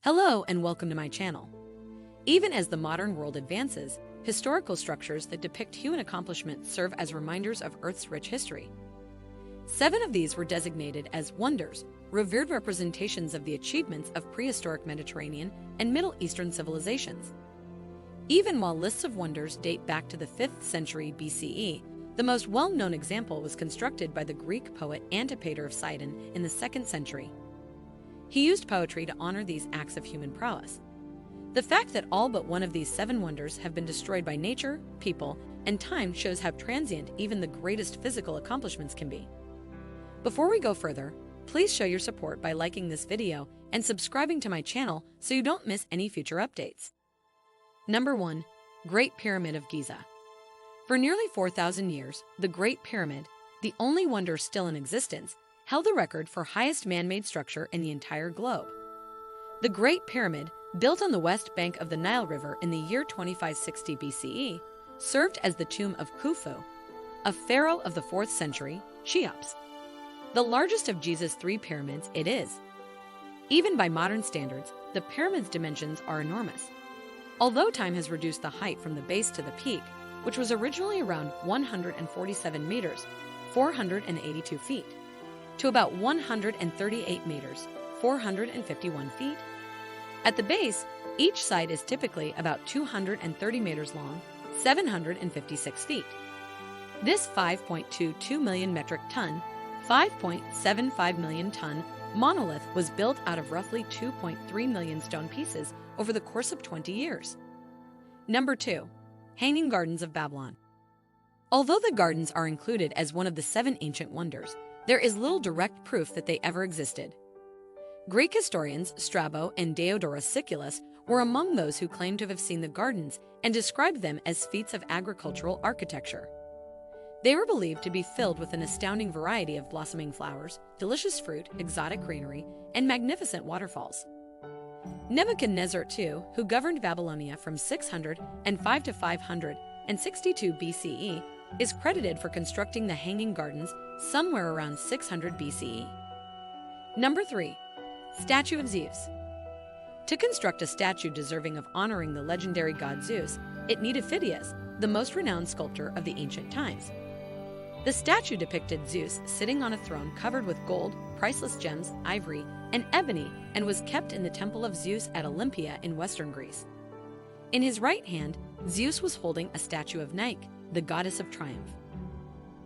Hello and welcome to my channel. Even as the modern world advances, historical structures that depict human accomplishment serve as reminders of Earth's rich history. 7 of these were designated as wonders, revered representations of the achievements of prehistoric Mediterranean and Middle Eastern civilizations. Even while lists of wonders date back to the 5th century BCE, the most well-known example was constructed by the Greek poet Antipater of Sidon in the 2nd century. He used poetry to honor these acts of human prowess. The fact that all but one of these 7 wonders have been destroyed by nature, people, and time shows how transient even the greatest physical accomplishments can be. Before we go further, please show your support by liking this video and subscribing to my channel so you don't miss any future updates. Number 1. Great Pyramid of Giza. For nearly 4,000 years, the Great Pyramid, the only wonder still in existence, held the record for highest man-made structure in the entire globe. The Great Pyramid, built on the west bank of the Nile River in the year 2560 BCE, served as the tomb of Khufu, a pharaoh of the 4th century, Cheops. The largest of Giza's 3 pyramids, it is. Even by modern standards, the pyramid's dimensions are enormous. Although time has reduced the height from the base to the peak, which was originally around 147 meters, 482 feet, to about 138 meters, 451 feet. At the base, each side is typically about 230 meters long, 756 feet. This 5.22 million metric ton, 5.75 million ton monolith was built out of roughly 2.3 million stone pieces over the course of 20 years. Number 2. Hanging Gardens of Babylon. Although the gardens are included as one of the 7 ancient wonders, there is little direct proof that they ever existed. Greek historians Strabo and Diodorus Siculus were among those who claimed to have seen the gardens and described them as feats of agricultural architecture. They were believed to be filled with an astounding variety of blossoming flowers, delicious fruit, exotic greenery, and magnificent waterfalls. Nebuchadnezzar II, who governed Babylonia from 605 to 562 BCE, is credited for constructing the Hanging Gardens somewhere around 600 BCE. Number 3. Statue of Zeus. To construct a statue deserving of honoring the legendary god Zeus, it needed Phidias, the most renowned sculptor of the ancient times. The statue depicted Zeus sitting on a throne covered with gold, priceless gems, ivory, and ebony, and was kept in the temple of Zeus at Olympia in western Greece. In his right hand, Zeus was holding a statue of Nike, the goddess of triumph.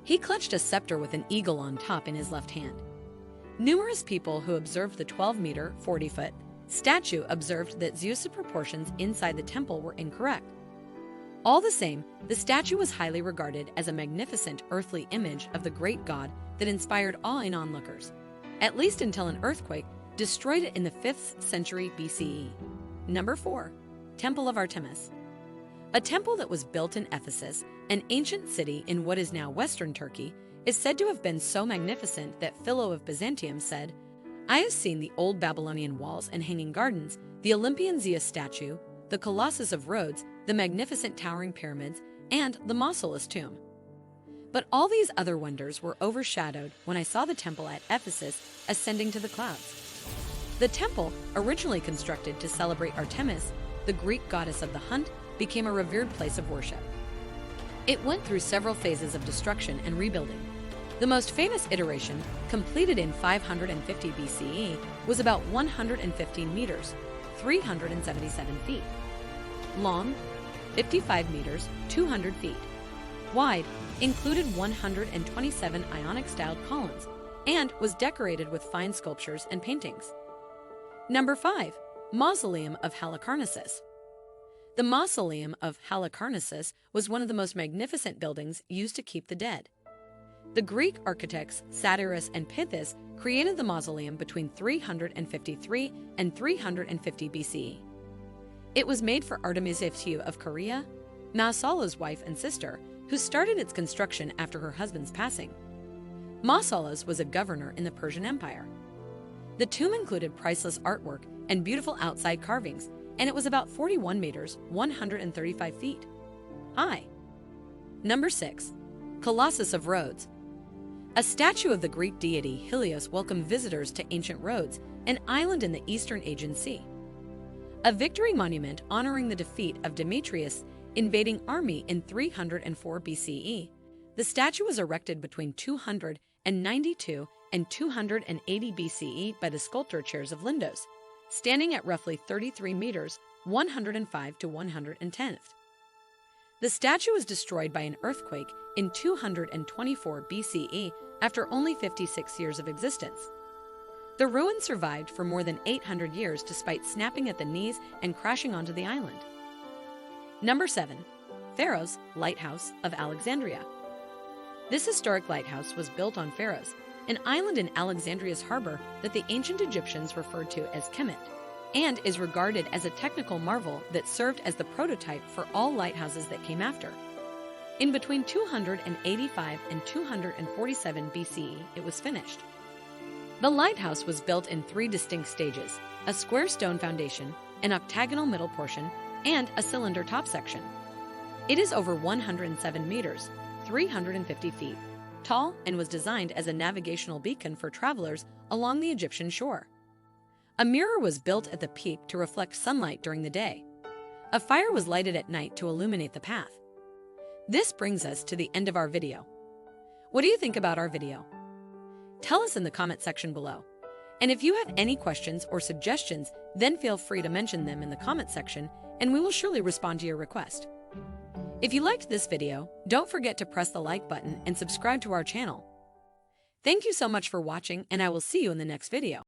He clutched a scepter with an eagle on top in his left hand. Numerous people who observed the 12-meter, 40-foot statue observed that Zeus's proportions inside the temple were incorrect. All the same, the statue was highly regarded as a magnificent earthly image of the great god that inspired awe in onlookers, at least until an earthquake destroyed it in the 5th century BCE. Number 4. Temple of Artemis. A temple that was built in Ephesus, an ancient city in what is now western Turkey, is said to have been so magnificent that Philo of Byzantium said, "I have seen the old Babylonian walls and hanging gardens, the Olympian Zeus statue, the Colossus of Rhodes, the magnificent towering pyramids, and the Mausolus tomb." But all these other wonders were overshadowed when I saw the temple at Ephesus ascending to the clouds. The temple, originally constructed to celebrate Artemis, the Greek goddess of the hunt, became a revered place of worship. It went through several phases of destruction and rebuilding. The most famous iteration, completed in 550 BCE, was about 115 meters, 377 feet. Long, 55 meters, 200 feet. Wide, included 127 Ionic-styled columns, and was decorated with fine sculptures and paintings. Number 5. Mausoleum of Halicarnassus. The Mausoleum of Halicarnassus was one of the most magnificent buildings used to keep the dead. The Greek architects Satyrus and Pythis created the mausoleum between 353 and 350 BCE. It was made for Artemis of Korea, Mausolus' wife and sister, who started its construction after her husband's passing. Mausolus was a governor in the Persian Empire. The tomb included priceless artwork and beautiful outside carvings, and it was about 41 meters, 135 feet high. Number 6. Colossus of Rhodes. A statue of the Greek deity Helios welcomed visitors to ancient Rhodes, an island in the eastern Aegean Sea. a victory monument honoring the defeat of Demetrius' invading army in 304 BCE. The statue was erected between 292 and 280 BCE by the sculptor Chairs of Lindos, standing at roughly 33 meters, 105 to 110th. The statue was destroyed by an earthquake in 224 BCE after only 56 years of existence. The ruin survived for more than 800 years despite snapping at the knees and crashing onto the island. Number 7. Pharos, Lighthouse of Alexandria. This historic lighthouse was built on Pharos, an island in Alexandria's harbor that the ancient Egyptians referred to as Kemet, and is regarded as a technical marvel that served as the prototype for all lighthouses that came after. In between 285 and 247 BCE, it was finished. The lighthouse was built in 3 distinct stages: a square stone foundation, an octagonal middle portion, and a cylinder top section. It is over 107 meters, 350 feet, tall and was designed as a navigational beacon for travelers along the Egyptian shore. A mirror was built at the peak to reflect sunlight during the day. A fire was lighted at night to illuminate the path. This brings us to the end of our video. What do you think about our video? Tell us in the comment section below. And if you have any questions or suggestions, then feel free to mention them in the comment section, and we will surely respond to your request. If you liked this video, don't forget to press the like button and subscribe to our channel. Thank you so much for watching, and I will see you in the next video.